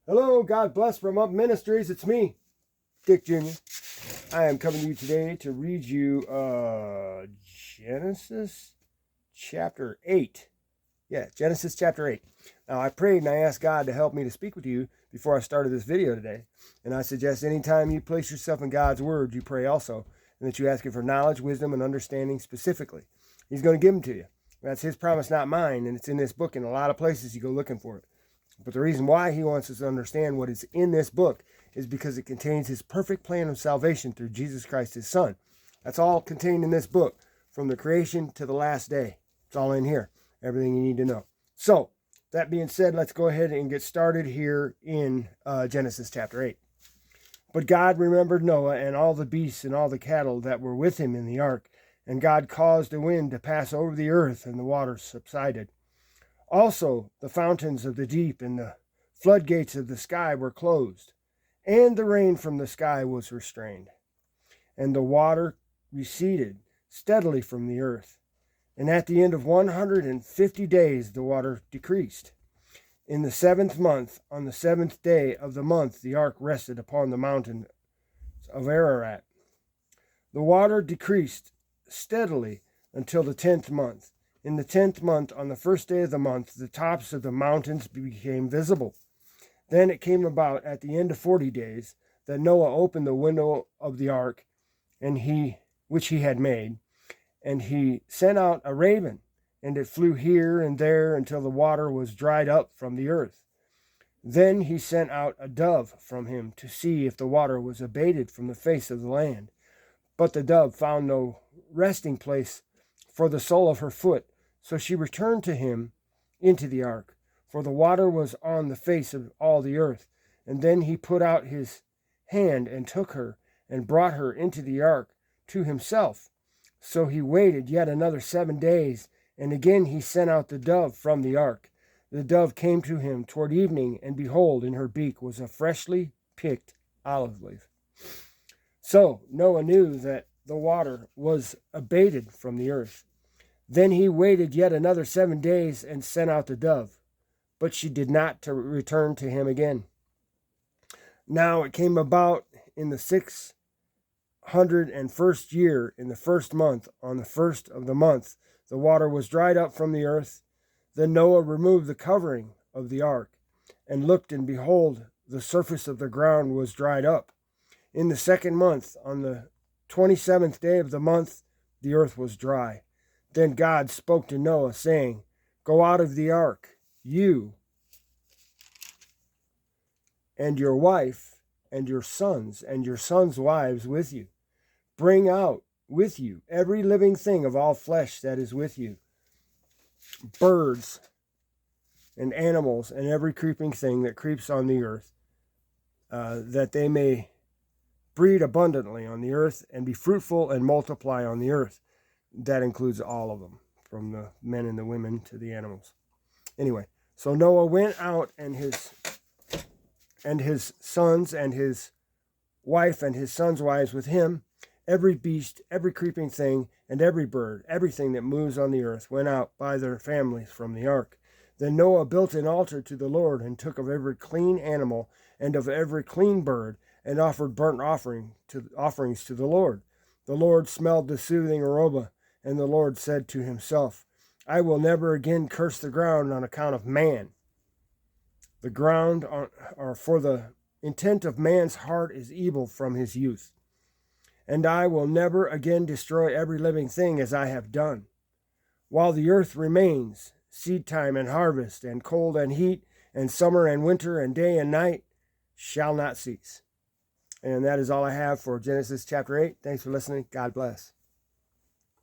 Hello, God bless from Up Ministries. It's me, Dick Jr. I am coming to you today to read you Genesis chapter 8. Yeah, Genesis chapter 8. Now, I prayed and I asked God to help me to speak with you before I started this video today. And I suggest anytime you place yourself in God's Word, you pray also, and that you ask Him for knowledge, wisdom, and understanding specifically. He's going to give them to you. That's His promise, not mine, and it's in this book. In a lot of places, you go looking for it. But the reason why He wants us to understand what is in this book is because it contains His perfect plan of salvation through Jesus Christ, His Son. That's all contained in this book, from the creation to the last day. It's all in here, everything you need to know. So, that being said, let's go ahead and get started here in Genesis chapter 8. But God remembered Noah and all the beasts and all the cattle that were with him in the ark, and God caused a wind to pass over the earth, and the waters subsided. Also, the fountains of the deep and the floodgates of the sky were closed, and the rain from the sky was restrained, and the water receded steadily from the earth. And at the end of 150 days, the water decreased. In the 7th month, on the 7th day of the month, the ark rested upon the mountain of Ararat. The water decreased steadily until the 10th month. In the 10th month, on the first day of the month, the tops of the mountains became visible. Then it came about at the end of 40 days that Noah opened the window of the ark, which he had made, and he sent out a raven, and it flew here and there until the water was dried up from the earth. Then he sent out a dove from him to see if the water was abated from the face of the land. But the dove found no resting place for the sole of her foot, so she returned to him into the ark, for the water was on the face of all the earth. And then he put out his hand and took her and brought her into the ark to himself. So he waited yet another 7 days, and again he sent out the dove from the ark. The dove came to him toward evening, and behold, in her beak was a freshly picked olive leaf. So Noah knew that the water was abated from the earth. Then he waited yet another 7 days and sent out the dove, but she did not return to him again. Now it came about in the 601st year, in the 1st month, on the 1st of the month, the water was dried up from the earth. Then Noah removed the covering of the ark, and looked, and behold, the surface of the ground was dried up. In the 2nd month, on the 27th day of the month, the earth was dry. Then God spoke to Noah, saying, Go out of the ark, you and your wife and your sons wives with you. Bring out with you every living thing of all flesh that is with you, birds and animals and every creeping thing that creeps on the earth, that they may breed abundantly on the earth and be fruitful and multiply on the earth. That includes all of them, from the men and the women to the animals. Anyway, so Noah went out, and his sons and his wife and his sons' wives with him. Every beast, every creeping thing, and every bird, everything that moves on the earth, went out by their families from the ark. Then Noah built an altar to the Lord, and took of every clean animal and of every clean bird, and offered burnt offerings to the Lord. The Lord smelled the soothing aroma, and the Lord said to himself, I will never again curse the ground on account of man. The ground, or for the intent of man's heart is evil from his youth. And I will never again destroy every living thing as I have done. While the earth remains, seed time and harvest, and cold and heat, and summer and winter, and day and night shall not cease. And that is all I have for Genesis chapter 8. Thanks for listening. God bless.